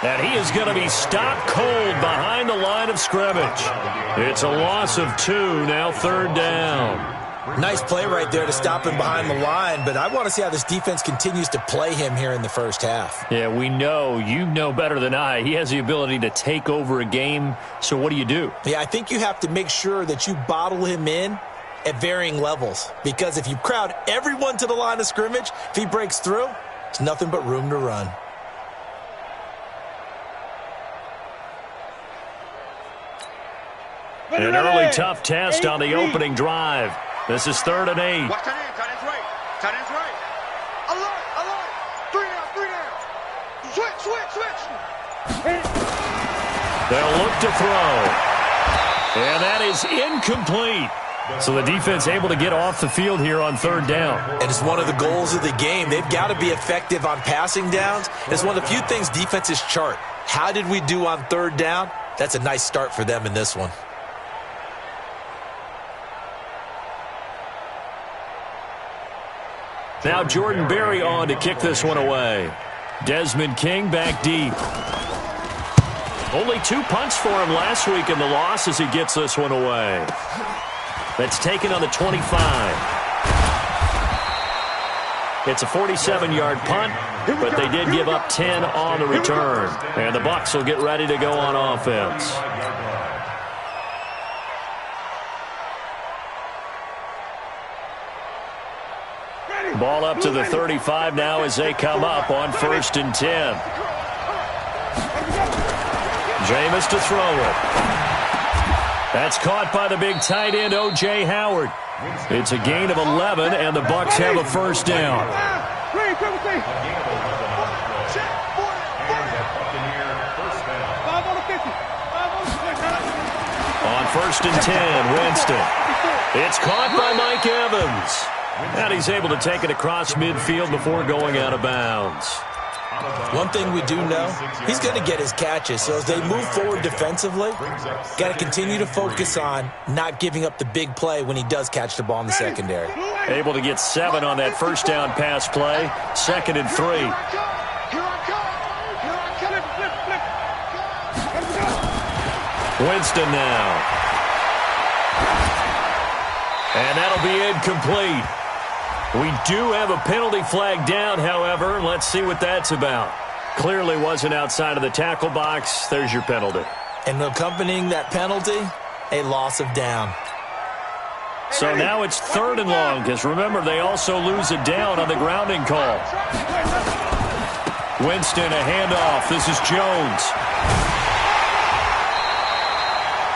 And he is going to be stopped cold behind the line of scrimmage. It's a loss of 2, now 3rd down. Nice play right there to stop him behind the line, but I want to see how this defense continues to play him here in the first half. Yeah, we know. You know better than I. He has the ability to take over a game, so what do you do? Yeah, I think you have to make sure that you bottle him in at varying levels, because if you crowd everyone to the line of scrimmage, if he breaks through, it's nothing but room to run. An early tough test on the opening drive. This is 3rd and 8. Watch tight end. Tight end's right. Tight end's right. Alert. 3 down. Switch. They'll look to throw. And that is incomplete. So the defense able to get off the field here on 3rd down. And it's one of the goals of the game. They've got to be effective on passing downs. It's one of the few things defenses chart. How did we do on 3rd down? That's a nice start for them in this one. Now Jordan Berry on to kick this one away. Desmond King back deep. Only 2 punts for him last week in the loss as he gets this one away. That's taken on the 25. It's a 47-yard punt, but they did give up 10 on the return. And the Bucs will get ready to go on offense. Ball up to the 35 now as they come up on 1st and 10. Jameis to throw it. That's caught by the big tight end, O.J. Howard. It's a gain of 11, and the Bucs have a 1st down. On 1st and 10, Winston. It's caught by Mike Evans. And he's able to take it across midfield before going out of bounds. One thing we do know, he's going to get his catches. So as they move forward defensively, got to continue to focus on not giving up the big play when he does catch the ball in the secondary. Able to get 7 on that 1st down pass play. 2nd and 3. Winston now. And that'll be incomplete. We do have a penalty flag down, however. Let's see what that's about. Clearly wasn't outside of the tackle box. There's your penalty. And accompanying that penalty, a loss of down. So now it's 3rd and long, because remember, they also lose a down on the grounding call. Winston, a handoff. This is Jones.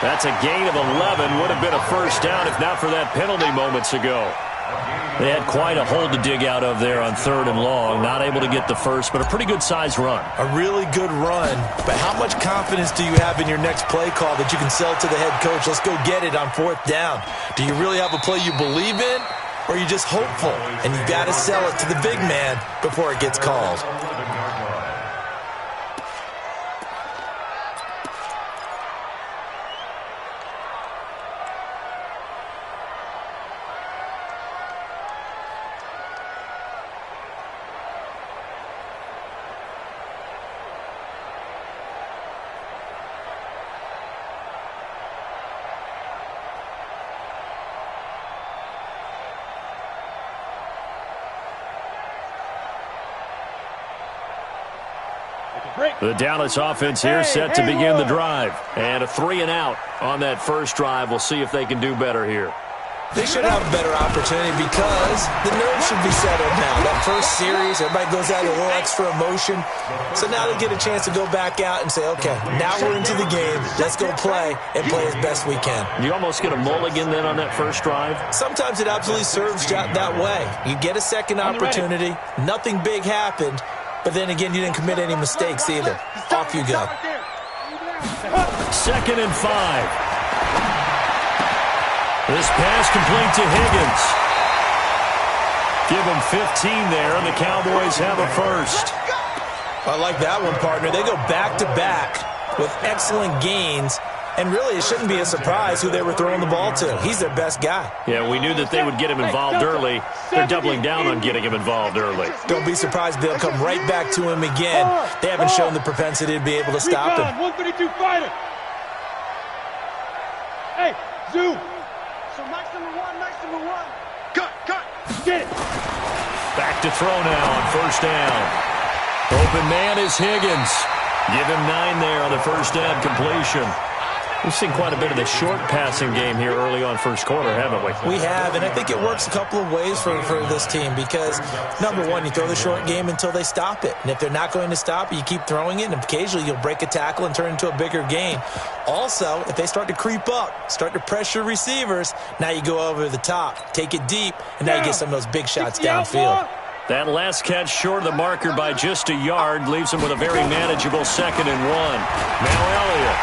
That's a gain of 11. Would have been a 1st down if not for that penalty moments ago. They had quite a hole to dig out of there on 3rd and long. Not able to get the first, but a pretty good-sized run. A really good run. But how much confidence do you have in your next play call that you can sell to the head coach? Let's go get it on 4th down. Do you really have a play you believe in, or are you just hopeful? And you got to sell it to the big man before it gets called. The Dallas offense here set to begin the drive. And a 3 and out on that first drive. We'll see if they can do better here. They should have a better opportunity because the nerves should be settled now. That first series, everybody goes out with a little extra emotion. So now they get a chance to go back out and say, okay, now we're into the game. Let's go play and play as best we can. You almost get a mulligan then on that first drive? Sometimes it absolutely serves that way. You get a second opportunity. Nothing big happened. But then again, you didn't commit any mistakes either. Off you go. 2nd and 5. This pass complete to Higgins. Give him 15 there, and the Cowboys have a first. I like that one, partner. They go back-to-back with excellent gains, And really, it shouldn't be a surprise who they were throwing the ball to. He's their best guy. Yeah, we knew that they would get him involved early. They're doubling down on getting him involved early. Don't be surprised if they'll come right back to him again. They haven't shown the propensity to be able to stop him. 132 fighter. Hey, zoom. So max number one. Cut. Get it. Back to throw now on first down. Open man is Higgins. Give him 9 there on the first down completion. We've seen quite a bit of the short passing game here early on first quarter, haven't we? We have, and I think it works a couple of ways for this team because, number one, you throw the short game until they stop it. And if they're not going to stop it, you keep throwing it, and occasionally you'll break a tackle and turn it into a bigger gain. Also, if they start to creep up, start to pressure receivers, now you go over the top, take it deep, and now you get some of those big shots downfield. That last catch short of the marker by just a yard leaves him with a very manageable 2nd and 1. Now Elliott.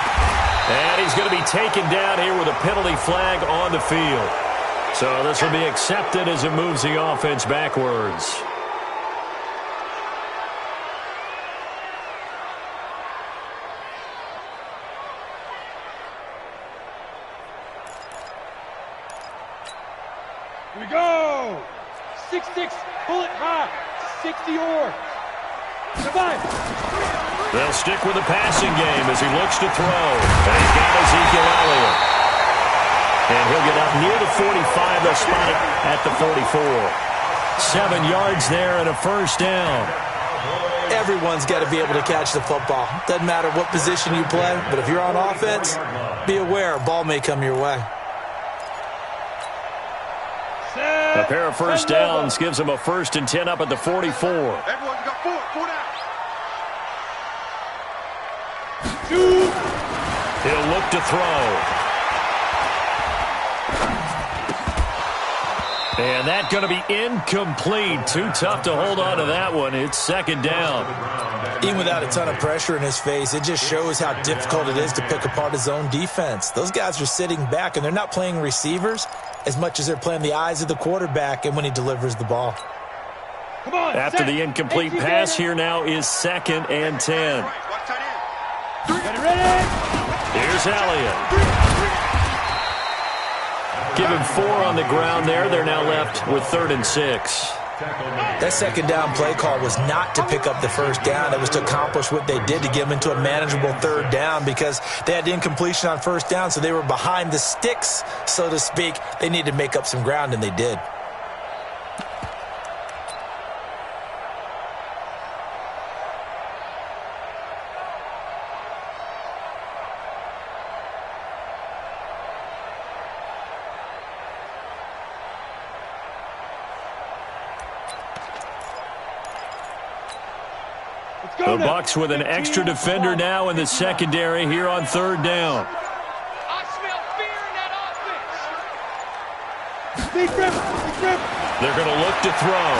And he's going to be taken down here with a penalty flag on the field. So this will be accepted as it moves the offense backwards. Here we go. 6-6, pull it high. 60 or. Survive. They'll stick with the passing game as he looks to throw. And he's got Ezekiel Elliott. And he'll get up near the 45. They'll spot it at the 44. 7 yards there and a first down. Everyone's got to be able to catch the football. Doesn't matter what position you play, but if you're on offense, be aware a ball may come your way. A pair of first downs gives them a 1st and 10 up at the 44. Everyone's got 4 down. He'll look to throw. And that's going to be incomplete. Too tough to hold on to that one. It's 2nd down. Even without a ton of pressure in his face, it just shows how difficult it is to pick apart his own defense. Those guys are sitting back, and they're not playing receivers as much as they're playing the eyes of the quarterback and when he delivers the ball. Come on, after the incomplete pass, here now is 2nd and 10. Ready? Here's Elliott. Give him 4 on the ground there. They're now left with 3rd and 6. That 2nd down play call was not to pick up the first down. It was to accomplish what they did to get them into a manageable 3rd down because they had incompletion on first down, so they were behind the sticks, so to speak. They needed to make up some ground, and they did. The Bucs with an extra defender now in the secondary here on 3rd down. I smell fear in that offense. Big grip. They're going to look to throw.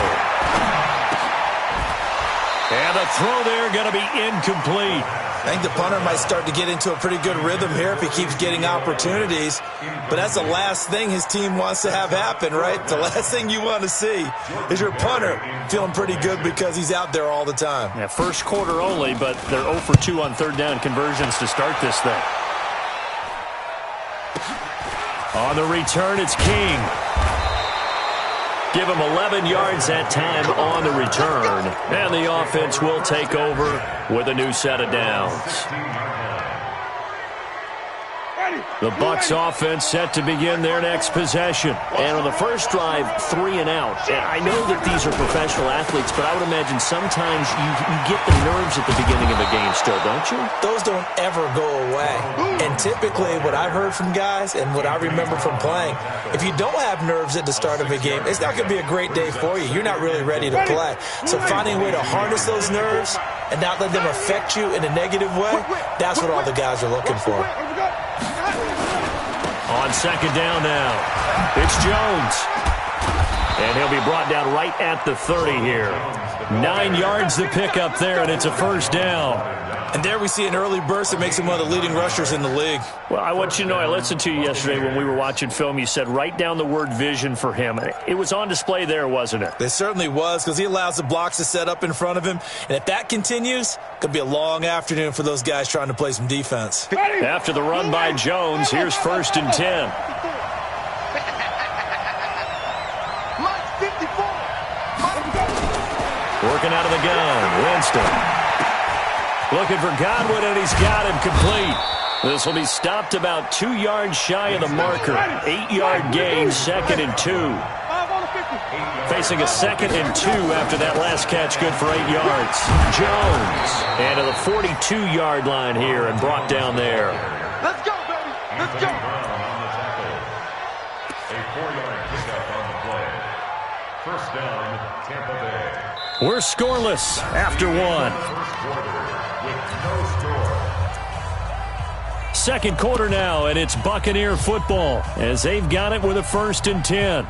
And the throw there going to be incomplete. I think the punter might start to get into a pretty good rhythm here if he keeps getting opportunities. But that's the last thing his team wants to have happen, right? The last thing you want to see is your punter feeling pretty good because he's out there all the time. Yeah, first quarter only, but they're 0 for 2 on 3rd down conversions to start this thing. On the return, it's King. Give him 11 yards that time on the return. And the offense will take over with a new set of downs. The Bucs offense set to begin their next possession. And on the first drive, 3 and out. And I know that these are professional athletes, but I would imagine sometimes you get the nerves at the beginning of a game still, don't you? Those don't ever go away. And typically what I've heard from guys and what I remember from playing, if you don't have nerves at the start of a game, it's not going to be a great day for you. You're not really ready to play. So finding a way to harness those nerves and not let them affect you in a negative way, that's what all the guys are looking for. On 2nd down now, it's Jones. And he'll be brought down right at the 30 here. 9 yards to pick up there, and it's a first down. And there we see an early burst that makes him one of the leading rushers in the league. Well, I want you to know, I listened to you yesterday when we were watching film. You said write down the word vision for him. It was on display there, wasn't it? It certainly was, because he allows the blocks to set up in front of him. And if that continues, it could be a long afternoon for those guys trying to play some defense. After the run by Jones, here's 1st and 10. Working out of the gun, Winston. Looking for Godwin, and he's got him complete. This will be stopped about 2 yards shy of the marker. 8-yard gain, 2nd and 2. Facing a 2nd and 2 after that last catch, good for 8 yards. Jones, and to the 42-yard line here and brought down there. Let's go, baby. Let's go. A 4-yard pickup on the play. First down, Tampa Bay. We're scoreless after 1. First quarter with no score. Second quarter now, and it's Buccaneer football as they've got it with a 1st and 10.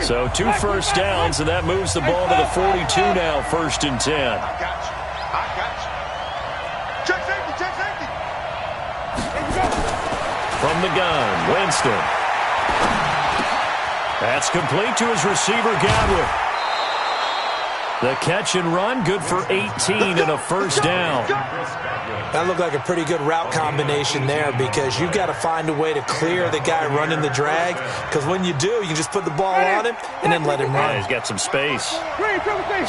So 2 first downs, and that moves the ball to the 42 now, 1st and 10. I got you. I got you. Check safety, check safety. Let's go. From the gun, Winston. That's complete to his receiver, Godwin. The catch and run, good for 18 and a 1st down. That looked like a pretty good route combination there, because you've got to find a way to clear the guy running the drag, because when you do, you just put the ball on him and then let him run. Yeah, he's got some space.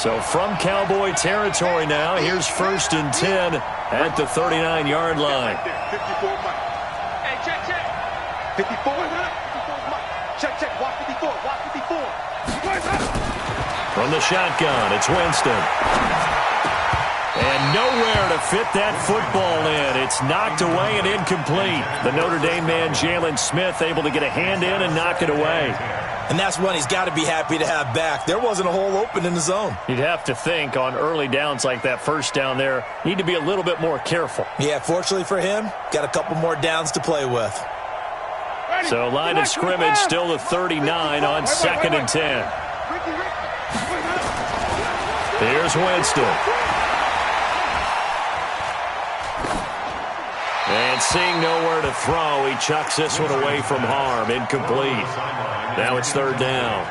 So from Cowboy territory now, here's 1st and 10 at the 39-yard line. 54 Mike. Hey, check, check. 54 Mike. Check, check. Watch 54. Watch 54. From the shotgun, it's Winston. And nowhere to fit that football in. It's knocked away and incomplete. The Notre Dame man, Jalen Smith, able to get a hand in and knock it away. And that's one he's got to be happy to have back. There wasn't a hole open in the zone. You'd have to think on early downs like that, 1st down there, need to be a little bit more careful. Yeah, fortunately for him, got a couple more downs to play with. So line of scrimmage still the 39 on 2nd and 10. Here's Winston. And seeing nowhere to throw, he chucks this one away from harm. Incomplete. Now it's 3rd down.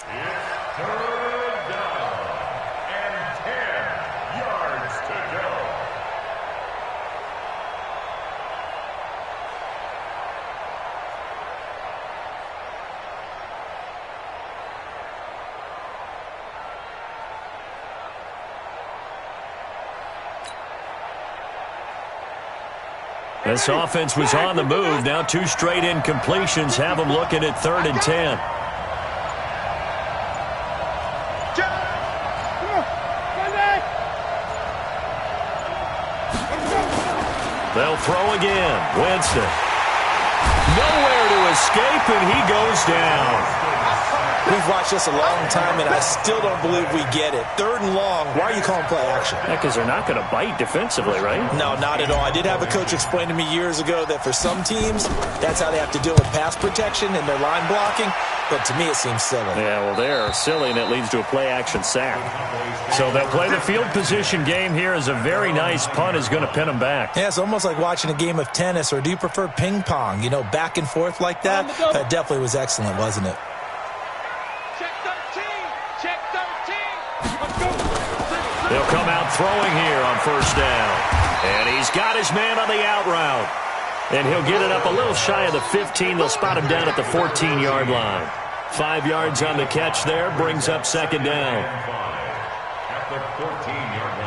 It's 3rd down and 10 yards to go. This offense was on the move. Now 2 straight incompletions have them looking at 3rd and 10. They'll throw again. Winston. Nowhere to escape, and he goes down. We've watched this a long time, and I still don't believe we get it. 3rd and long, why are you calling play action? Yeah, because they're not going to bite defensively, right? No, not at all. I did have a coach explain to me years ago that for some teams, that's how they have to deal with pass protection and their line blocking. But to me, it seems silly. Yeah, well, they're silly, and it leads to a play-action sack. So they'll play the field position game here as a very nice punt is going to pin them back. Yeah, it's almost like watching a game of tennis, or do you prefer ping pong? You know, back and forth like that? That definitely was excellent, wasn't it? Check 13. Check 13. Let's go. They'll come out throwing here on 1st down. And he's got his man on the out route. And he'll get it up a little shy of the 15. They'll spot him down at the 14-yard line. 5 yards on the catch there, brings up second down. At the 14-yard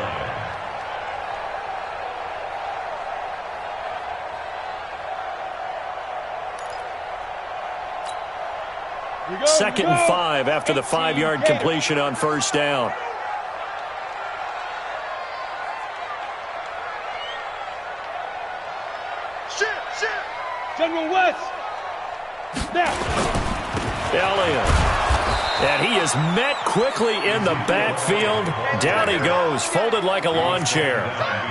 line. Second and 5 after the 5-yard completion on first down. General West. Now. Elliott. And he is met quickly in the backfield. Down he goes, folded like a lawn chair.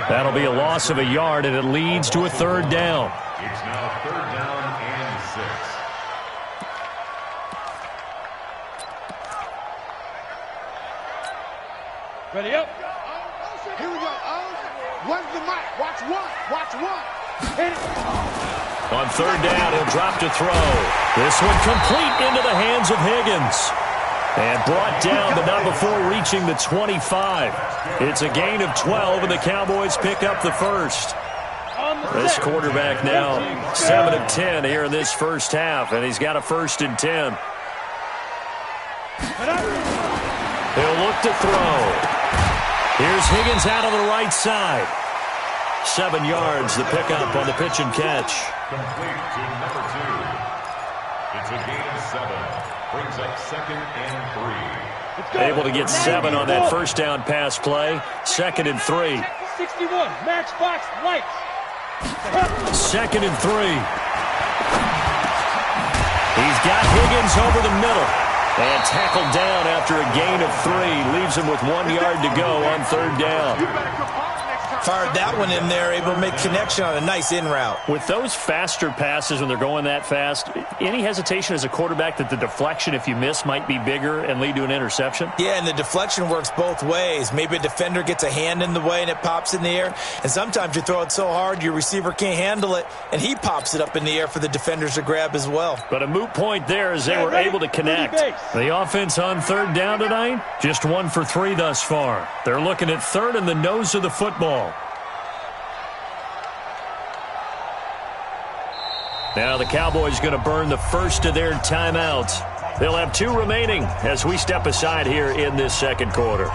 That'll be a loss of a yard, and it leads to a third down. It's now third down and 6. Ready up. Here we go. Where's the mic? Watch one. Watch one. Hit it. On third down, he'll drop to throw. This one complete into the hands of Higgins. And brought down, but not before reaching the 25. It's a gain of 12, and the Cowboys pick up the first. This quarterback now 7 of 10 here in this first half, and he's got a 1st and 10. He'll look to throw. Here's Higgins out on the right side. 7 yards, the pickup on the pitch and catch. Complete to number 2. It's a gain of 7. Brings up second and 3. Able to get 7 on that first down pass play. 2nd and 3. 61. Matchbox lights. 2nd and 3. He's got Higgins over the middle. And tackled down after a gain of 3. Leaves him with 1 yard to go on third down. Fired that one in there, able to make connection on a nice in route. With those faster passes when they're going that fast, any hesitation as a quarterback that the deflection, if you miss, might be bigger and lead to an interception? Yeah, and the deflection works both ways. Maybe a defender gets a hand in the way and it pops in the air. And sometimes you throw it so hard your receiver can't handle it, and he pops it up in the air for the defenders to grab as well. But a moot point there as they were able to connect. The offense on third down tonight, just 1 for 3 thus far. They're looking at third and the nose of the football. Now the Cowboys going to burn the first of their timeouts. They'll have 2 remaining as we step aside here in this second quarter.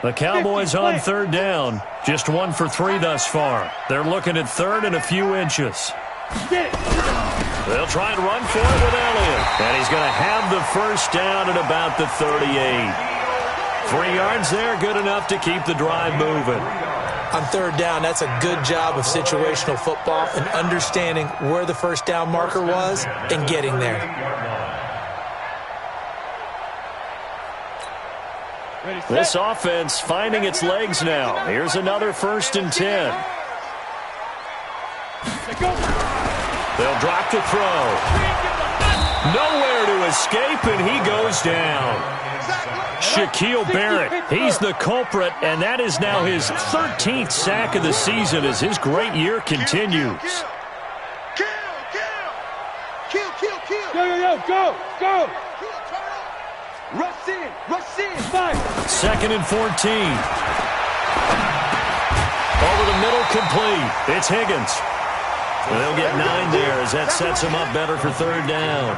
The Cowboys on third down. Just 1 for 3 thus far. They're looking at third and a few inches. They'll try and run for it with Elliott. And he's going to have the first down at about the 38. 3 yards there, good enough to keep the drive moving. On third down, that's a good job of situational football and understanding where the first down marker was and getting there. This offense finding its legs now. Here's another 1st and 10. They'll drop to throw. Nowhere to escape, and he goes down. Shaquille Barrett, he's the culprit, and that is now his 13th sack of the season as his great year continues. Go. Rush in. 5. 2nd and 14. Over the middle, complete. It's Higgins. They'll get 9 there as that sets him up better for third down.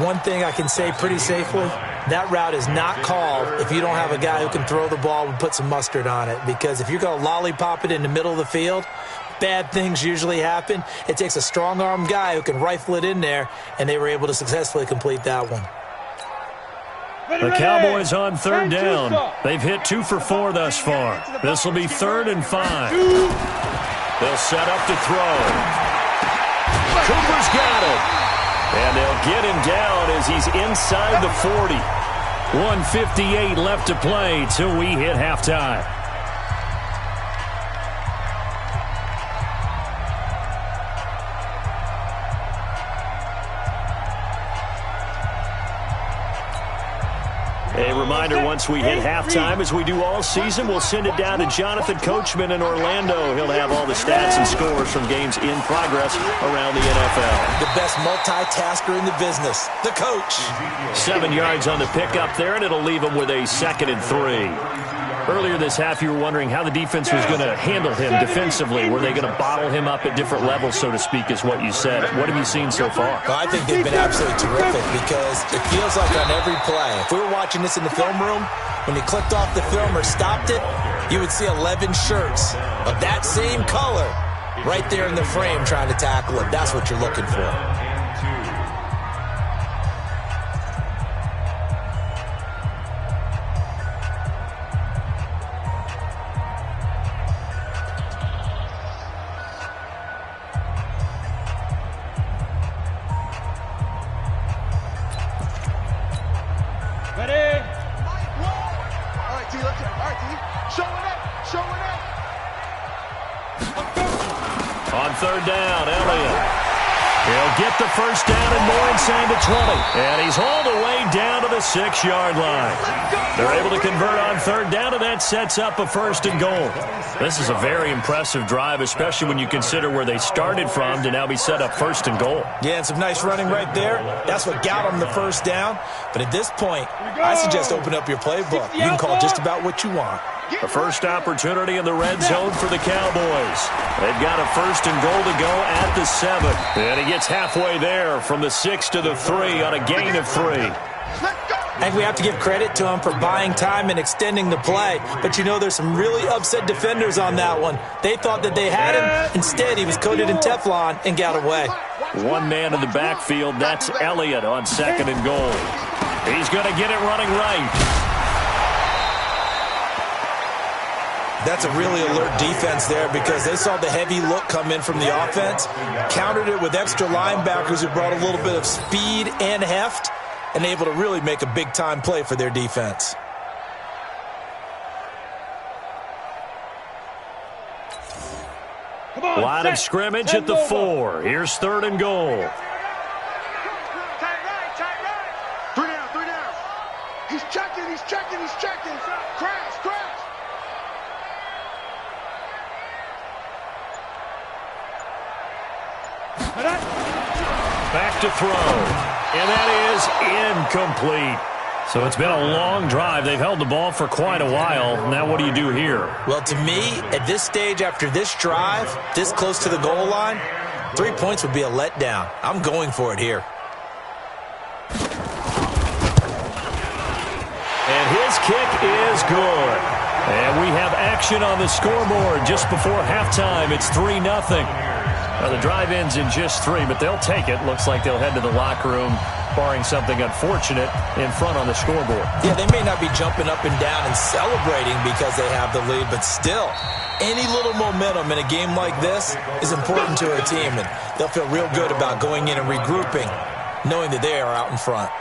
One thing I can say pretty safely, that route is not called if you don't have a guy who can throw the ball and put some mustard on it. Because if you're going to lollipop it in the middle of the field, bad things usually happen. It takes a strong-armed guy who can rifle it in there, and they were able to successfully complete that one. The Cowboys on third down. They've hit 2 for 4 thus far. This will be 3rd and 5. They'll set up to throw. Cooper's got it. And they'll get him down as he's inside the 40. 1:58 left to play till we hit halftime. reminder, once we hit halftime, as we do all season, we'll send it down to Jonathan Coachman in Orlando. He'll have all the stats and scores from games in progress around the NFL. The best multitasker in the business, the coach. 7 yards on the pickup there, and it'll leave him with a 2nd and 3. Earlier this half, you were wondering how the defense was going to handle him defensively. Were they going to bottle him up at different levels, so to speak, is what you said. What have you seen so far? Well, I think they've been absolutely terrific because it feels like on every play, if we were watching this in the film room, when he clicked off the film or stopped it, you would see 11 shirts of that same color right there in the frame trying to tackle him. That's what you're looking for. On 3rd down, Elliott. He'll get the first down and more inside the 20. And he's hauled away down to the 6-yard line. They're able to convert on 3rd down, and that sets up a 1st and goal. This is a very impressive drive, especially when you consider where they started from to now be set up 1st and goal. Yeah, and some nice running right there. That's what got them the first down. But at this point, I suggest open up your playbook. You can call just about what you want. The first opportunity in the red zone for the Cowboys. They've got a 1st and goal to go at the 7. And he gets halfway there from the 6 to the 3 on a gain of 3. I think we have to give credit to him for buying time and extending the play. But, you know, there's some really upset defenders on that one. They thought that they had him. Instead, he was coated in Teflon and got away. One man in the backfield. That's Elliott on 2nd and goal. He's going to get it running right. That's a really alert defense there because they saw the heavy look come in from the offense, countered it with extra linebackers who brought a little bit of speed and heft, and able to really make a big-time play for their defense. Line of scrimmage at the 4. Here's 3rd and goal. Three down. He's checking. Crash. Back to throw. And that is incomplete. So it's been a long drive. They've held the ball for quite a while. Now what do you do here? Well, to me, at this stage, after this drive, this close to the goal line, 3 points would be a letdown. I'm going for it here. And his kick is good. And we have action on the scoreboard just before halftime. It's 3-0. Now, the drive ends in just 3, but they'll take it. Looks like they'll head to the locker room, barring something unfortunate, in front on the scoreboard. Yeah, they may not be jumping up and down and celebrating because they have the lead, but still, any little momentum in a game like this is important to a team, and they'll feel real good about going in and regrouping, knowing that they are out in front.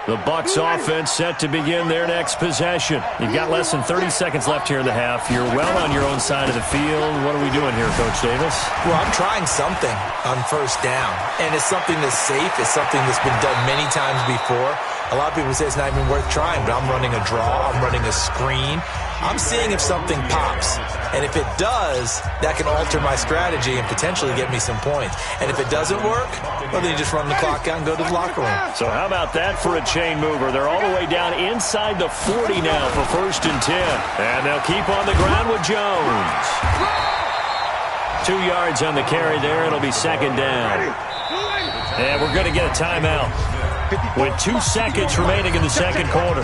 The Bucs offense set to begin their next possession. You've got less than 30 seconds left here in the half. You're well on your own side of the field. What are we doing here, Coach Davis? Well, I'm trying something on 1st down, and it's something that's safe. It's something that's been done many times before. A lot of people say it's not even worth trying, but I'm running a draw. I'm running a screen. I'm seeing if something pops. And if it does, that can alter my strategy and potentially get me some points. And if it doesn't work, well, then you just run the clock out and go to the locker room. So how about that for a chain mover? They're all the way down inside the 40 now for 1st and 10. And they'll keep on the ground with Jones. 2 yards on the carry there. It'll be 2nd down. And we're going to get a timeout with 2 seconds remaining in the 2nd quarter.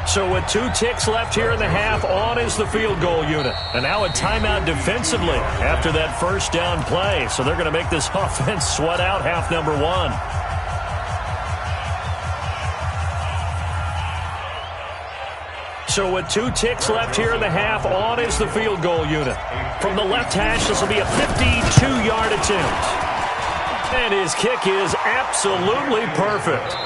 So with 2 ticks left here in the half, on is the field goal unit. And now a timeout defensively after that 1st down play. So they're going to make this offense sweat out half number 1. So with 2 ticks left here in the half, on is the field goal unit. From the left hash, this will be a 52-yard attempt. And his kick is absolutely perfect.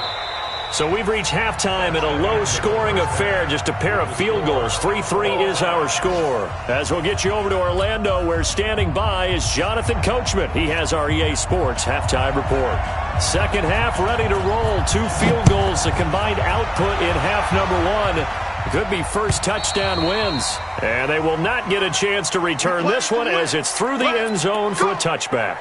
So we've reached halftime in a low-scoring affair, just a pair of field goals. 3-3 is our score. As we'll get you over to Orlando, where standing by is Jonathan Coachman. He has our EA Sports halftime report. Second half ready to roll. 2 field goals, the combined output in half number 1. Could be first touchdown wins. And they will not get a chance to return this one as it's through the end zone for a touchback.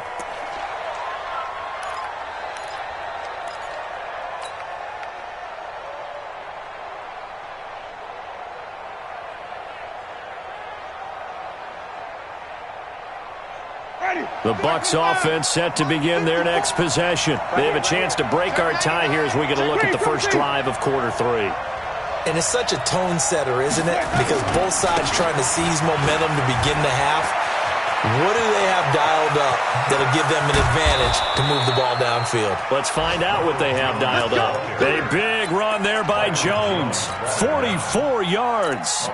The Bucs offense set to begin their next possession. They have a chance to break our tie here as we get a look at the first drive of quarter 3. And it's such a tone setter, isn't it? Because both sides trying to seize momentum to begin the half. What do they have dialed up that'll give them an advantage to move the ball downfield? Let's find out what they have dialed up. A big run there by Jones. 44 yards.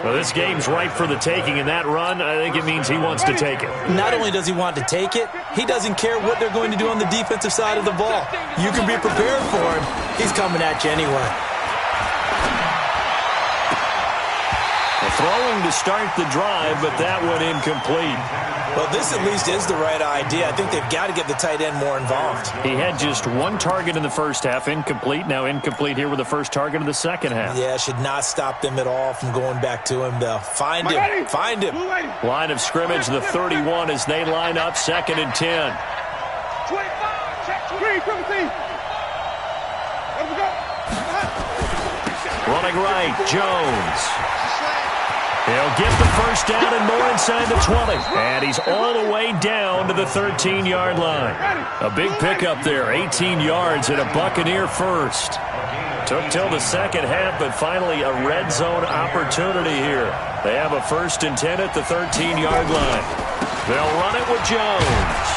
Well, this game's ripe for the taking, and that run, I think it means he wants to take it. Not only does he want to take it, he doesn't care what they're going to do on the defensive side of the ball. You can be prepared for him. He's coming at you anyway. Throwing to start the drive, but that went incomplete. Well, this at least is the right idea. I think they've got to get the tight end more involved. He had just 1 target in the first half, incomplete. Now incomplete here with the first target of the second half. Yeah, should not stop them at all from going back to him, though. Find him. Find him. Line of scrimmage, the 31 as they line up, 2nd and 10. 25, check 3, Let me go. Running right, Jones. He'll get the first down and more inside the 20. And he's all the way down to the 13-yard line. A big pickup there, 18 yards and a Buccaneer first. Took till the second half, but finally a red zone opportunity here. They have a 1st and 10 at the 13-yard line. They'll run it with Jones.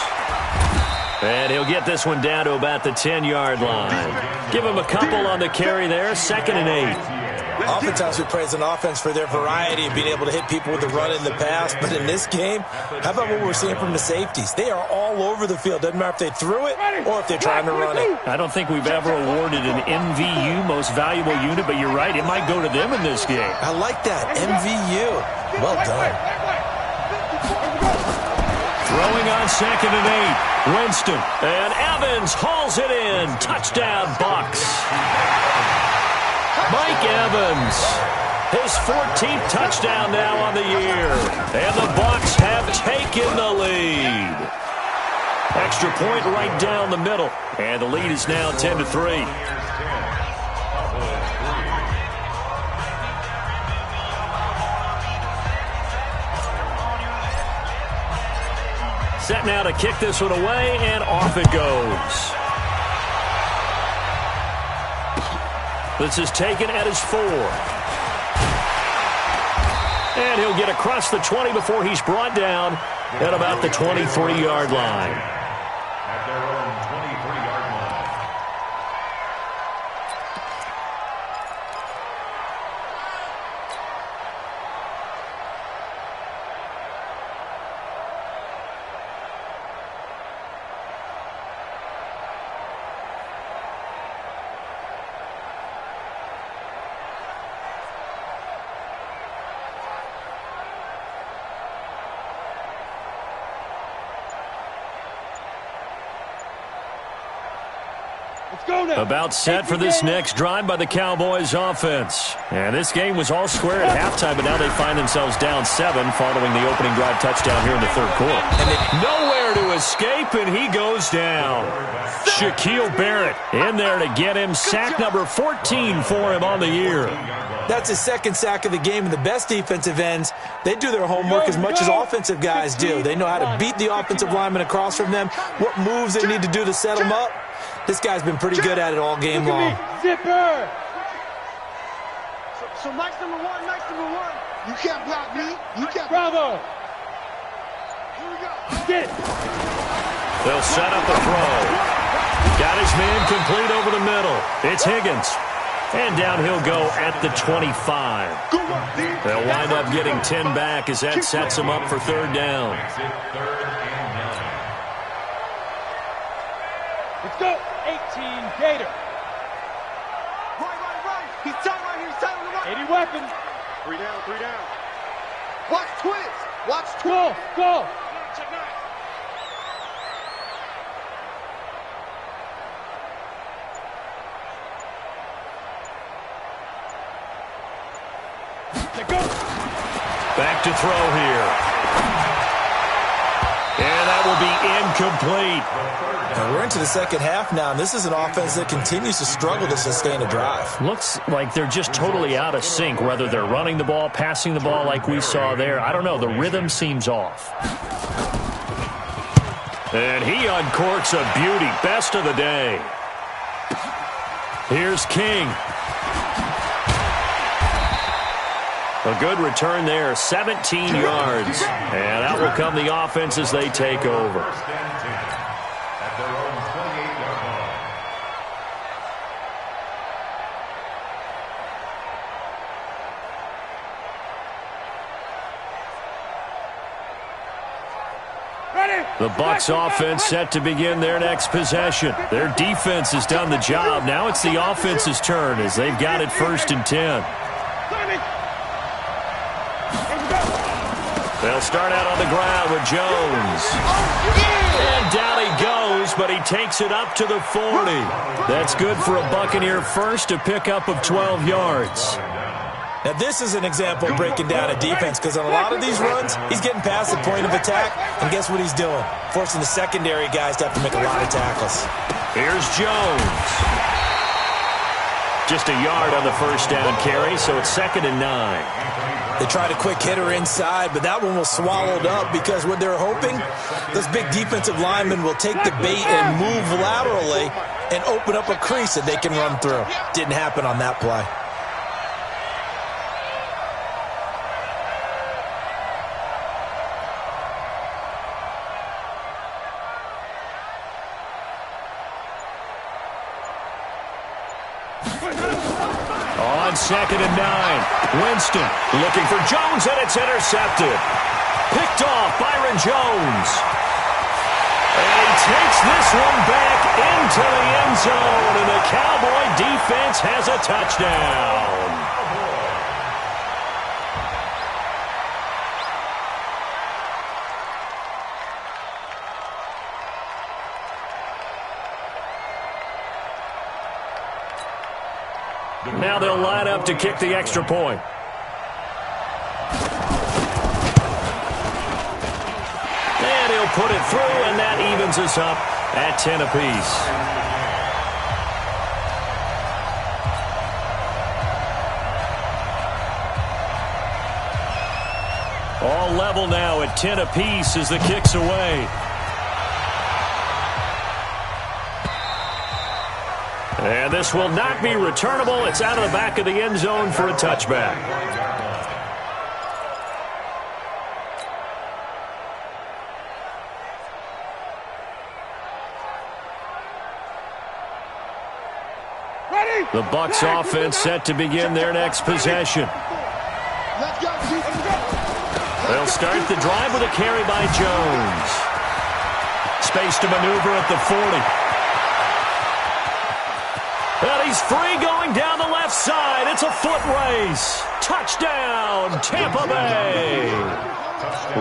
And he'll get this one down to about the 10-yard line. Give him a couple on the carry there, 2nd and 8. Oftentimes we praise an offense for their variety of being able to hit people with the run in the pass. But in this game, how about what we're seeing from the safeties? They are all over the field. Doesn't matter if they threw it or if they're trying to run it. I don't think we've ever awarded an MVU, most valuable unit, but you're right. It might go to them in this game. I like that. MVU. Well done. Throwing on 2nd and 8. Winston. And Evans hauls it in. Touchdown, Bucs. Mike Evans, his 14th touchdown now on the year. And the Bucs have taken the lead. Extra point right down the middle. And the lead is now 10-3. Set now to kick this one away, and off it goes. This is taken at his 4. And he'll get across the 20 before he's brought down at about the 23-yard line. At their own 23-yard line. About set for this next drive by the Cowboys offense. And this game was all square at halftime, but now they find themselves down 7 following the opening drive touchdown here in the third quarter. And nowhere to escape, and he goes down. Shaquille Barrett in there to get him. Sack number 14 for him on the year. That's his 2nd sack of the game, and the best defensive ends, they do their homework as much as offensive guys do. They know how to beat the offensive lineman across from them, what moves they need to do to set them up. This guy's been pretty good at it all game long. Zipper. So Mike's number 1, You can't block me. You can't. Bravo. Here we go. Get it. They'll set up a throw. Got his man complete over the middle. It's Higgins. And down he'll go at the 25. They'll wind up getting 10 back as that sets him up for 3rd down. Let's go. 18 Gator. He's tight right here. He's tight on the right. 80 weapons. 3 down, 3 down. Watch twist. Watch twist. Go, go. Check 9. Back to throw here. And that will be incomplete. And we're into the second half now, and this is an offense that continues to struggle to sustain a drive. Looks like they're just totally out of sync, whether they're running the ball, passing the ball like we saw there. I don't know. The rhythm seems off. And he uncorks a beauty. Best of the day. Here's King. A good return there, 17 yards. And out will come the offense as they take over. At their own 28-yard line. The Bucs offense set to begin their next possession. Their defense has done the job. Now it's the offense's turn as they've got it 1st and 10. They'll start out on the ground with Jones. And down he goes, but he takes it up to the 40. That's good for a Buccaneer first, a pickup of 12 yards. Now, this is an example of breaking down a defense because on a lot of these runs, he's getting past the point of attack, and guess what he's doing? Forcing the secondary guys to have to make a lot of tackles. Here's Jones. Just a yard on the first down carry, so it's 2nd and 9. They tried a quick hitter inside, but that one was swallowed up because what they're hoping, those big defensive linemen will take the bait and move laterally and open up a crease that they can run through. Didn't happen on that play. On 2nd and 9, Winston looking for Jones, and it's intercepted. Picked off Byron Jones. And he takes this one back into the end zone, and the Cowboy defense has a touchdown. Now they'll line up to kick the extra point. And he'll put it through, and that evens us up at 10 apiece. All level now at 10 apiece as the kick's away. And this will not be returnable. It's out of the back of the end zone for a touchback. The Bucs offense set to begin their next possession. They'll start the drive with a carry by Jones. Space to maneuver at the 40. And he's free going down the left side. It's a foot race. Touchdown, Tampa Bay.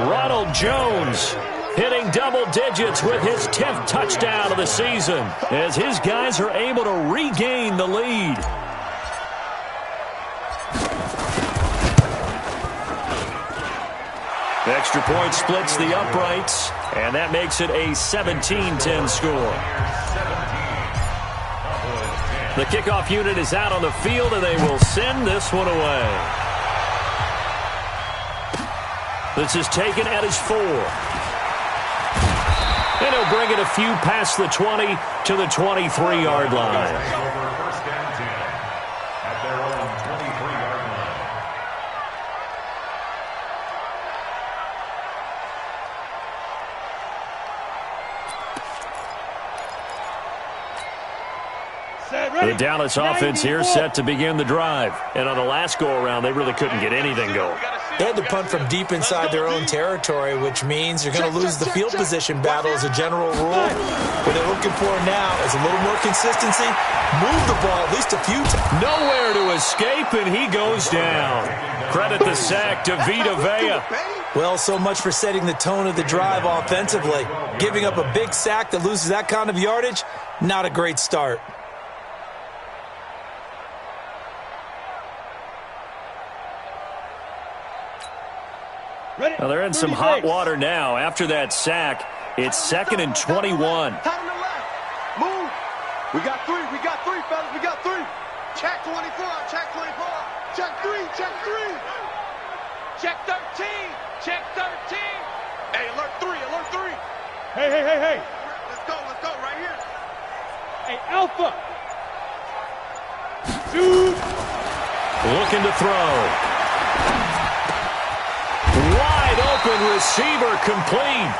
Ronald Jones hitting double digits with his 10th touchdown of the season as his guys are able to regain the lead. Extra point splits the uprights, and that makes it a 17-10 score. The kickoff unit is out on the field, and they will send this one away. This is taken at his 4. And he'll bring it a few past the 20 to the 23-yard line. First down 10 at their own 23-yard line. The Dallas offense here set to begin the drive. And on the last go-around, they really couldn't get anything going. They had to punt from deep inside their own territory, which means you're going to lose the field position battle as a general rule. What they're looking for now is a little more consistency, move the ball at least a few times. Nowhere to escape, and he goes down. Credit the sack to Vita Vea. Well, so much for setting the tone of the drive offensively. Giving up a big sack that loses that kind of yardage, not a great start. Well, they're in some hot water now. After that sack, it's 2nd and 21. Tight on the left. Move. We got three, fellas. We got three. Check 24, check 24. Check 3, check 3. Check 13. Check 13. Hey, alert 3, alert 3. Hey. Let's go, right here. Hey, Alpha. Shoot. Looking to throw. Wide open receiver complete.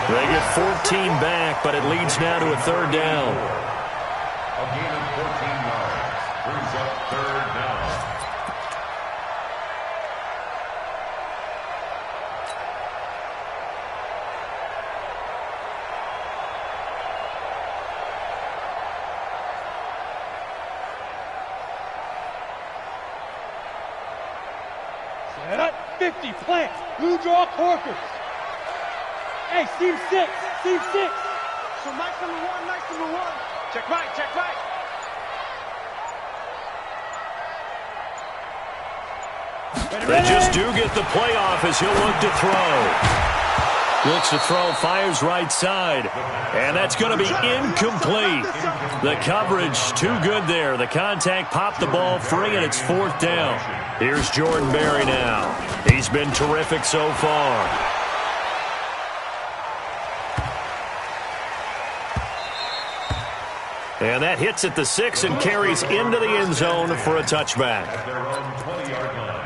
They get 14 back, but it leads now to a 3rd down. A gain of 14 yards brings up 3rd down. Set up. 50, plant. Blue draw corkers. Hey, seam 6. So nice number one. Check right. They just do get the playoff as he'll look to throw. Looks to throw, fires right side. And that's going to be incomplete. The coverage too good there. The contact popped the ball free, and it's 4th down. Here's Jordan Berry now. He's been terrific so far. And that hits at the 6 and carries into the end zone for a touchback. At their own 20-yard line.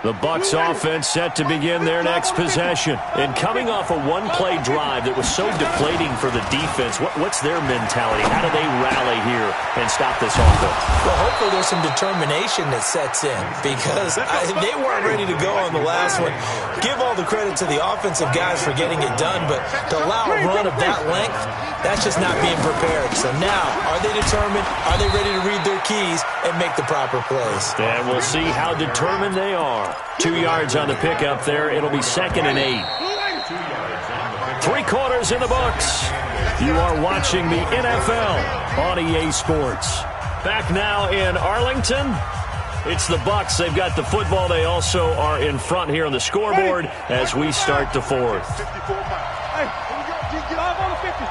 The Bucs offense set to begin their next possession. And coming off a one-play drive that was so deflating for the defense, what's their mentality? How do they rally here and stop this offense? Well, hopefully there's some determination that sets in because they weren't ready to go on the last one. Give all the credit to the offensive guys for getting it done, but to allow a run of that length, that's just not being prepared. So now, are they determined? Are they ready to read their keys and make the proper plays? And we'll see how determined they are. 2 yards on the pickup there. It'll be 2nd and 8. 3 quarters in the books. You are watching the NFL on EA Sports. Back now in Arlington. It's the Bucs. They've got the football. They also are in front here on the scoreboard as we start the 4th. Hey, here we go. Just get 5 on the 50.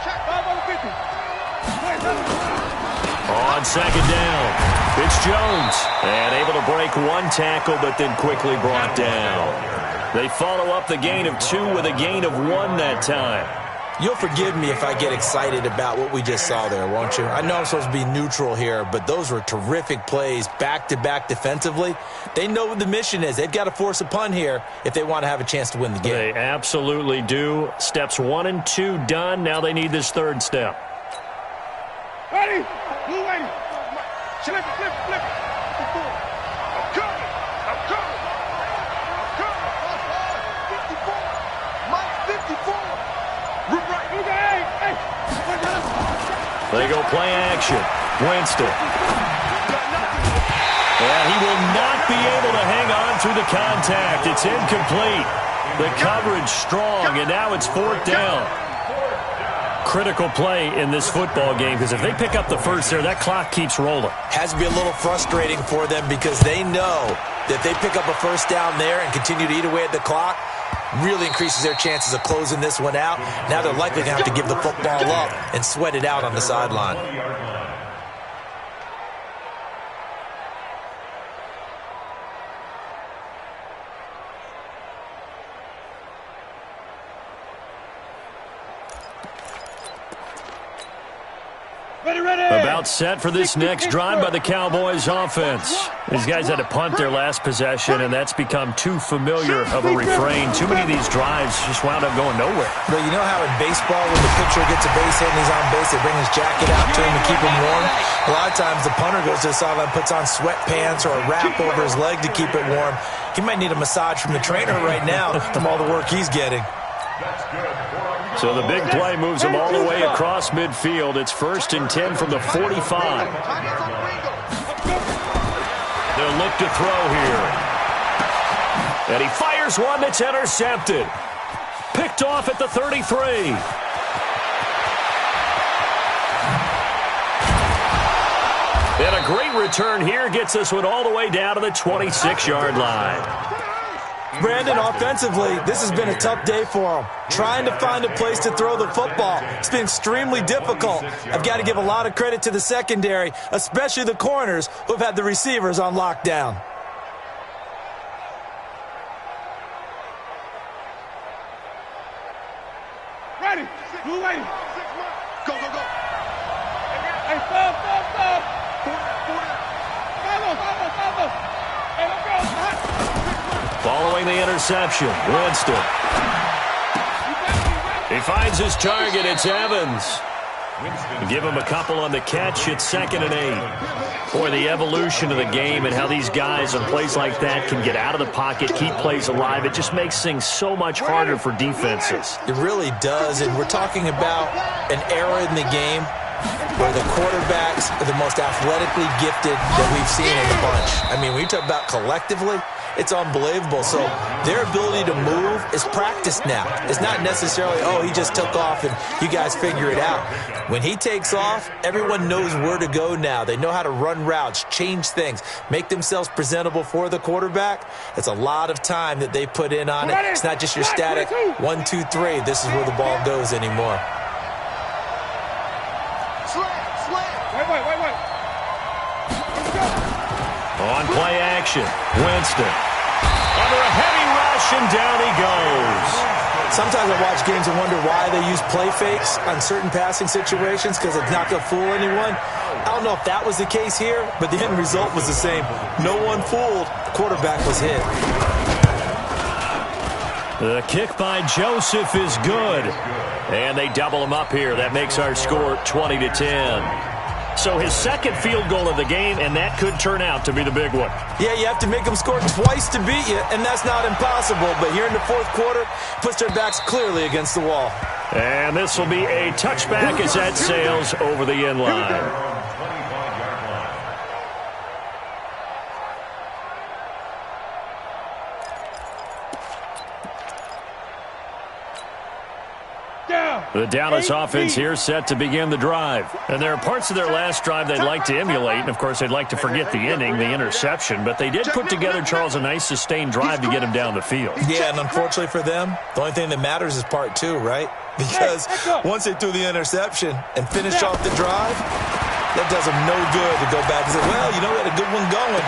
Check 5 on the 50. On 2nd down. It's Jones, and able to break one tackle, but then quickly brought down. They follow up the gain of 2 with a gain of 1 that time. You'll forgive me if I get excited about what we just saw there, won't you? I know I'm supposed to be neutral here, but those were terrific plays back-to-back defensively. They know what the mission is. They've got to force a punt here if they want to have a chance to win the game. They absolutely do. Steps 1 and 2 done. Now they need this 3rd step. Ready? Blue lady. Flip. 54. I'm coming. 54. Mike 54. Root right. Hey. They go play action. Winston. And he will not be able to hang on through the contact. It's incomplete. The coverage strong, and now it's 4th down. Critical play in this football game because if they pick up the first there, that clock keeps rolling. Has to be a little frustrating for them because they know that they pick up a first down there and continue to eat away at the clock, really increases their chances of closing this one out. Now they're likely going to have to give the football up and sweat it out on the sideline. About set for this next drive by the Cowboys offense. These guys had to punt their last possession, and that's become too familiar of a refrain. Too many of these drives just wound up going nowhere. But you know how in baseball, when the pitcher gets a base hit and he's on base, they bring his jacket out to him to keep him warm? A lot of times the punter goes to the sideline, puts on sweatpants or a wrap over his leg to keep it warm. He might need a massage from the trainer right now from all the work he's getting. So the big play moves them all the way across midfield. It's 1st and 10 from the 45. They'll look to throw here. And he fires one that's intercepted. Picked off at the 33. And a great return here gets this one all the way down to the 26-yard line. Brandon, offensively, this has been a tough day for him. Trying to find a place to throw the football. It's been extremely difficult. I've got to give a lot of credit to the secondary, especially the corners who have had the receivers on lockdown. Ready. Blue lady. Go, go, go. Hey, stop. Follow. Hey, let's go. Following the interception, Winston. He finds his target. It's Evans. Give him a couple on the catch. It's 2nd and 8. Boy, the evolution of the game and how these guys on plays like that can get out of the pocket, keep plays alive, it just makes things so much harder for defenses. It really does, and we're talking about an era in the game where the quarterbacks are the most athletically gifted that we've seen in the bunch. I mean, when you talk about collectively, it's unbelievable. So their ability to move is practiced now. It's not necessarily, oh, he just took off and you guys figure it out. When he takes off, everyone knows where to go now. They know how to run routes, change things, make themselves presentable for the quarterback. It's a lot of time that they put in on it. It's not just your static 1, 2, 3. This is where the ball goes anymore. Wait. On play action, Winston. Under a heavy rush, and down he goes. Sometimes I watch games and wonder why they use play fakes on certain passing situations because it's not going to fool anyone. I don't know if that was the case here, but the end result was the same. No one fooled. The quarterback was hit. The kick by Joseph is good. And they double him up here. That makes our score 20-10. So his second field goal of the game, and that could turn out to be the big one. Yeah, you have to make them score twice to beat you, and that's not impossible. But here in the 4th quarter, puts their backs clearly against the wall. And this will be a touchback as that sails over the end line. The Dallas offense here set to begin the drive. And there are parts of their last drive they'd like to emulate. And, of course, they'd like to forget the inning, the interception. But they did put together, Charles, a nice sustained drive to get him down the field. Yeah, and unfortunately for them, the only thing that matters is part 2, right? Because once they threw the interception and finished off the drive, that does them no good to go back and say, well, you know, we had a good one going.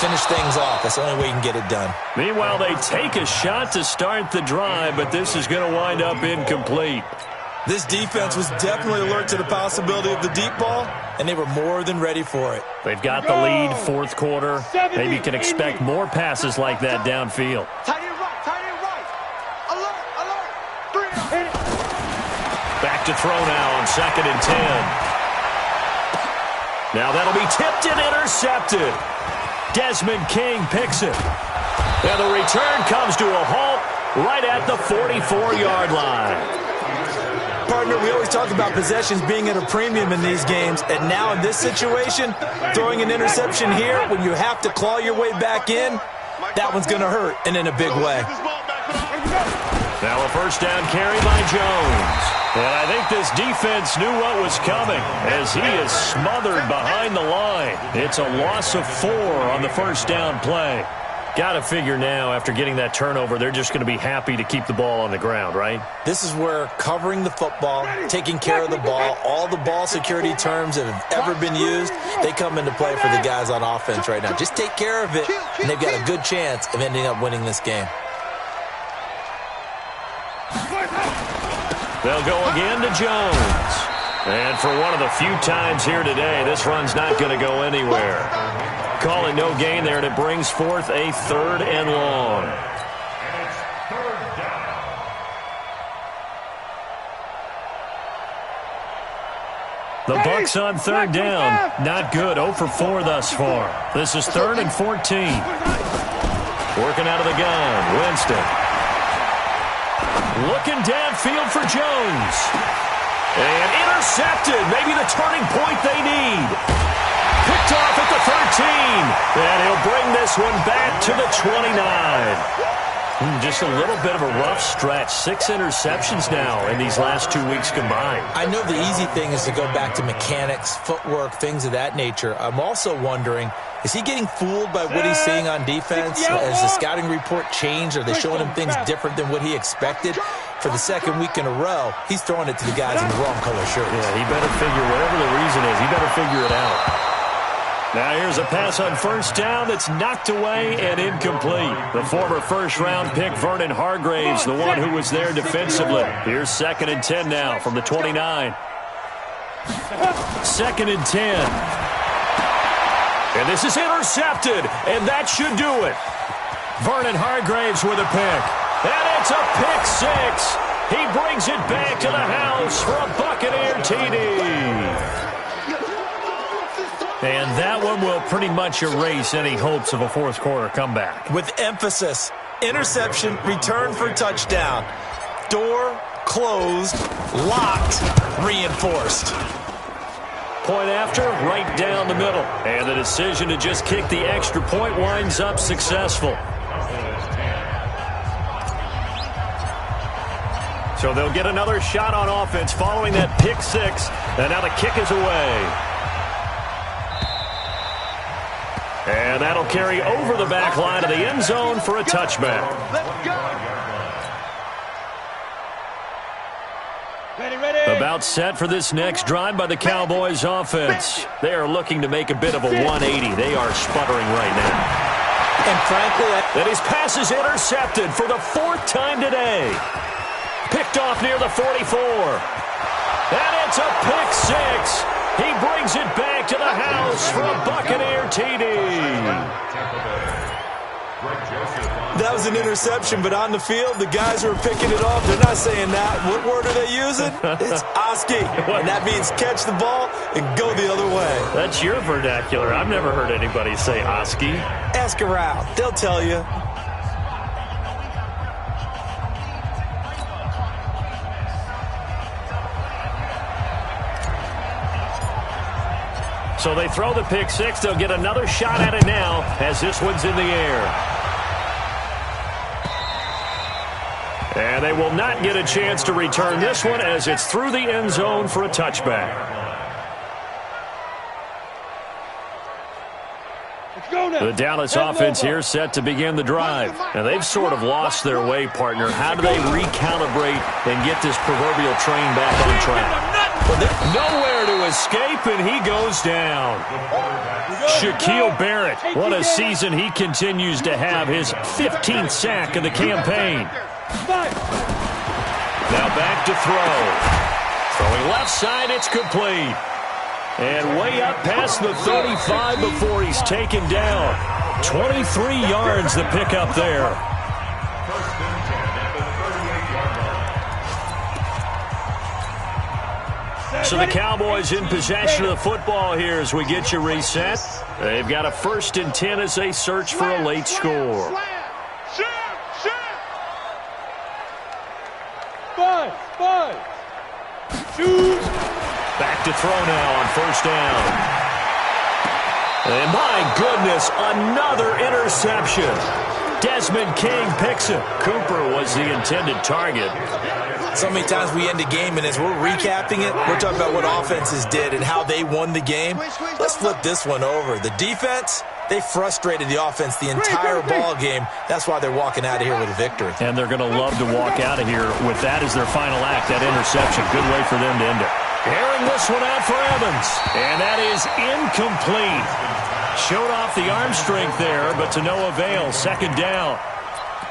Finish things off. That's the only way you can get it done. Meanwhile, they take a shot to start the drive, but this is going to wind up incomplete. This defense was definitely alert to the possibility of the deep ball, and they were more than ready for it. They've got the lead, 4th quarter. Maybe you can expect more passes like that downfield. Tight end right. Alert. Back to throw now on 2nd and 10. Now that'll be tipped and intercepted. Desmond King picks it. And the return comes to a halt right at the 44-yard line. Partner, we always talk about possessions being at a premium in these games, and now in this situation, throwing an interception here when you have to claw your way back in, that one's going to hurt, and in a big way. Now a first down carry by Jones. And I think this defense knew what was coming as he is smothered behind the line. It's a loss of 4 on the first down play. Got to figure now, after getting that turnover, they're just going to be happy to keep the ball on the ground, right? This is where covering the football, taking care of the ball, all the ball security terms that have ever been used, they come into play for the guys on offense right now. Just take care of it, and they've got a good chance of ending up winning this game. They'll go again to Jones. And for one of the few times here today, this run's not going to go anywhere. Calling no gain there, and it brings forth a 3rd and long. And it's 3rd down. The Bucs on 3rd down. Not good. 0 for 4 thus far. This is 3rd and 14. Working out of the gun. Winston. Looking downfield for Jones. And intercepted. Maybe the turning point they need. Picked off at the 13. And he'll bring this one back to the 29. Just a little bit of a rough stretch. 6 interceptions now in these last 2 weeks combined. I know the easy thing is to go back to mechanics, footwork, things of that nature. I'm also wondering, is he getting fooled by what he's seeing on defense? Has the scouting report changed? Are they showing him things different than what he expected? For the 2nd week in a row, he's throwing it to the guys in the wrong color shirts. Yeah, he better figure, whatever the reason is, he better figure it out. Now here's a pass on 1st down that's knocked away and incomplete. The former 1st-round pick, Vernon Hargreaves, the one who was there defensively. Here's 2nd and 10 now from the 29. 2nd and 10. And this is intercepted, and that should do it. Vernon Hargreaves with a pick. And it's a pick 6. He brings it back to the house for a Buccaneer TD. And that one will pretty much erase any hopes of a 4th quarter comeback. With emphasis, interception, return for touchdown. Door closed, locked, reinforced. Point after, right down the middle. And the decision to just kick the extra point winds up successful. So they'll get another shot on offense following that pick 6. And now the kick is away. And that'll carry over the back line of the end zone for a touchback. About set for this next drive by the Cowboys offense. They are looking to make a bit of a 180. They are sputtering right now. And frankly, that his pass is intercepted for the 4th time today. Picked off near the 44. And it's a pick 6. He brings it back to the house for a Buccaneer TD. That was an interception, but on the field, the guys who are picking it off, they're not saying that. What word are they using? It's Oski, and that means catch the ball and go the other way. That's your vernacular. I've never heard anybody say Oski. Ask around. They'll tell you. So they throw the pick 6. They'll get another shot at it now as this one's in the air. And they will not get a chance to return this one as it's through the end zone for a touchback. The Dallas offense here set to begin the drive. And they've sort of lost their way, partner. How do they recalibrate and get this proverbial train back on track? Nowhere to escape, and he goes down. Shaquille Barrett, what a season he continues to have, his 15th sack of the campaign. Now back to throw. Throwing left side, it's complete. And way up past the 35 before he's taken down. 23 yards the pickup there. So the Cowboys in possession of the football here as we get you reset. They've got a 1st and 10 as they search for a late score. Five. Choose. Back to throw now on 1st down. And my goodness, another interception. Desmond King picks it. Cooper was the intended target. So many times we end a game, and as we're recapping it, we're talking about what offenses did and how they won the game. Let's flip this one over. The defense, they frustrated the offense the entire ball game. That's why they're walking out of here with a victory. And they're going to love to walk out of here with that as their final act, that interception. Good way for them to end it. Airing this one out for Evans. And that is incomplete. Showed off the arm strength there, but to no avail. 2nd down.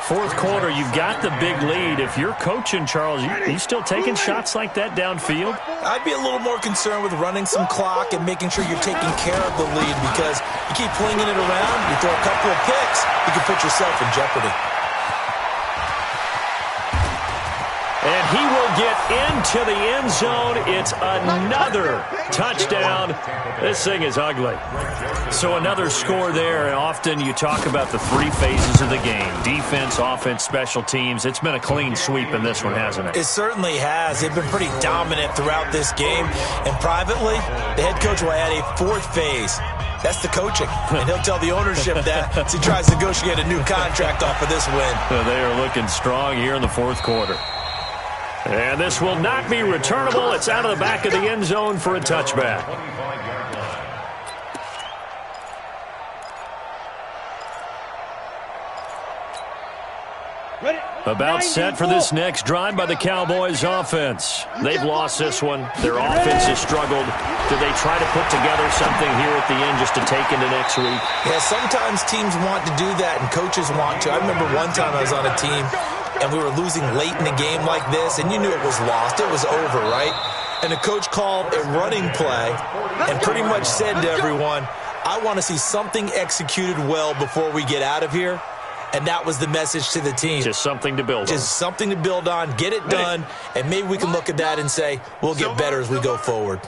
Fourth quarter, you've got the big lead. If you're coaching, Charles, you still taking shots like that downfield? I'd be a little more concerned with running some clock and making sure you're taking care of the lead, because you keep flinging it around, you throw a couple of picks, you can put yourself in jeopardy. And he will get into the end zone. It's another touchdown. This thing is ugly. So another score there. And often you talk about the three phases of the game: defense, offense, special teams. It's been a clean sweep in this one, hasn't it? It certainly has. They've been pretty dominant throughout this game. And privately, the head coach will add a fourth phase. That's the coaching. And he'll tell the ownership that as he tries to negotiate a new contract off of this win. So they are looking strong here in the fourth quarter. And this will not be returnable. It's out of the back of the end zone for a touchback. About set for this next drive by the Cowboys offense. They've lost this one. Their offense has struggled. Do they try to put together something here at the end just to take into next week? Yeah, sometimes teams want to do that and coaches want to. I remember one time I was on a team and we were losing late in a game like this, and you knew it was lost. It was over, right? And the coach called a running play and pretty much said to everyone, I want to see something executed well before we get out of here. And that was the message to the team. Just something to build on. Just something to build on, get it done, and maybe we can look at that and say, we'll get better as we go forward.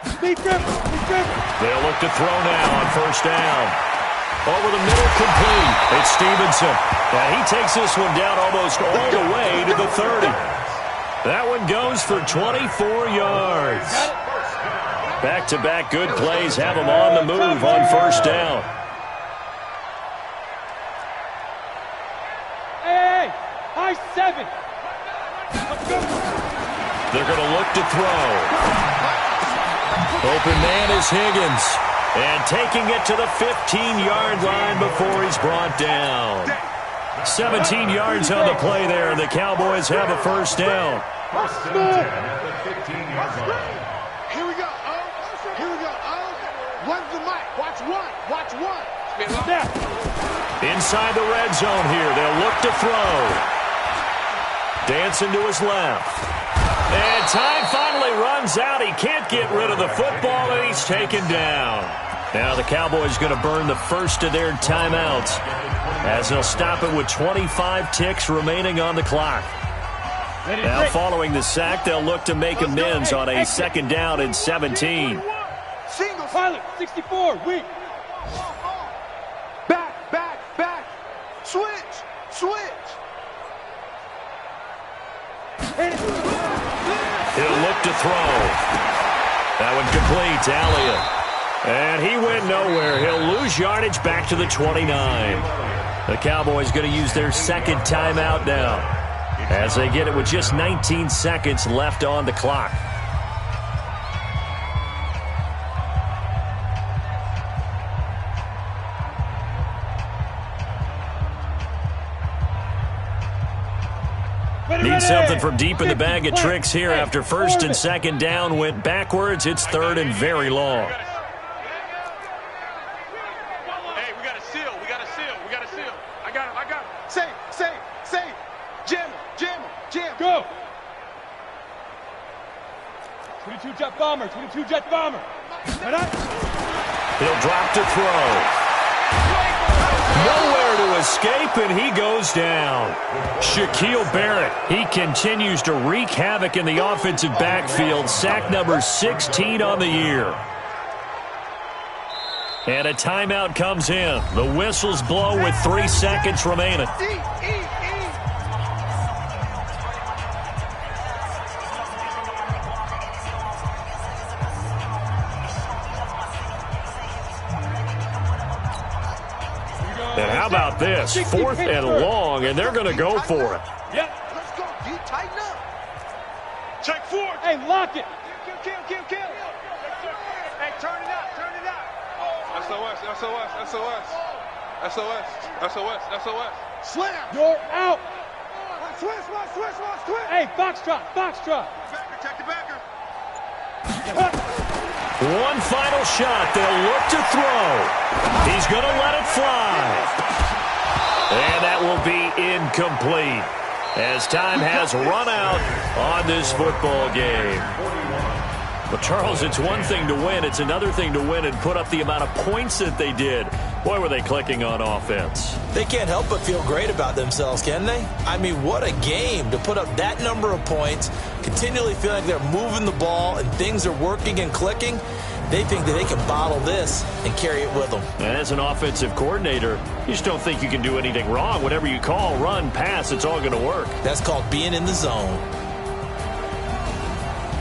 They'll look to throw now on first down. Over the middle, complete. It's Stevenson. And he takes this one down almost all the way to the 30. That one goes for 24 yards. Back-to-back good plays have them on the move on first down. Hey, high 7. They're going to look to throw. Open man is Higgins. And taking it to the 15-yard line before he's brought down. 17 yards on the play there, and the Cowboys have a first down. Here we go. Here we go. One's the mic. Watch one. Watch one. Inside the red zone here. They'll look to throw. Dancing to his left. And time finally runs out. He can't get rid of the football, and he's taken down. Now the Cowboys going to burn the first of their timeouts as they'll stop it with 25 ticks remaining on the clock. Now following the sack, they'll look to make amends on a second down and 17. Single pilot, 64, weak. Back. Switch. He'll look to throw. That one complete to Elliott. And he went nowhere. He'll lose yardage back to the 29. The Cowboys going to use their second timeout now as they get it with just 19 seconds left on the clock. Need something from deep in the bag of tricks here after first and second down went backwards. It's third and very long. Hey, we got a seal. I got him. Say. Jam. Go. 22 jet bomber. He'll drop to throw. Nowhere to escape, and he goes down. Shaquille Barrett, he continues to wreak havoc in the offensive backfield. Sack number 16 on the year. And a timeout comes in. The whistles blow with 3 seconds remaining. And how about this? 4th and long, and they're going to go for it. Yep. Let's go. D, tighten up. Check 4. Hey, lock it. Kill. Hey, turn it out. SOS. Slam. You're out. Switch. Hey, box drop. Backer, check the backer. One final shot. They'll look to throw. He's going to let it fly. And that will be incomplete as time has run out on this football game. But, Charles, it's one thing to win. It's another thing to win and put up the amount of points that they did. Boy, were they clicking on offense. They can't help but feel great about themselves, can they? I mean, what a game to put up that number of points, continually feel like they're moving the ball and things are working and clicking. They think that they can bottle this and carry it with them. And as an offensive coordinator, you just don't think you can do anything wrong. Whatever you call, run, pass, it's all going to work. That's called being in the zone.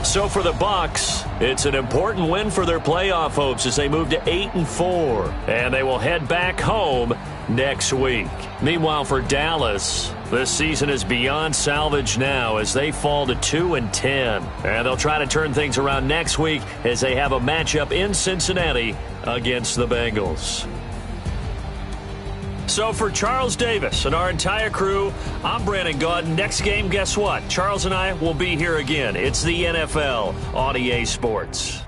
So for the Bucs, it's an important win for their playoff hopes as they move to 8-4, and they will head back home next week. Meanwhile, for Dallas, this season is beyond salvage now as they fall to 2-10, and they'll try to turn things around next week as they have a matchup in Cincinnati against the Bengals. So for Charles Davis and our entire crew, I'm Brandon Gaudin. Next game, guess what? Charles and I will be here again. It's the NFL on EA Sports.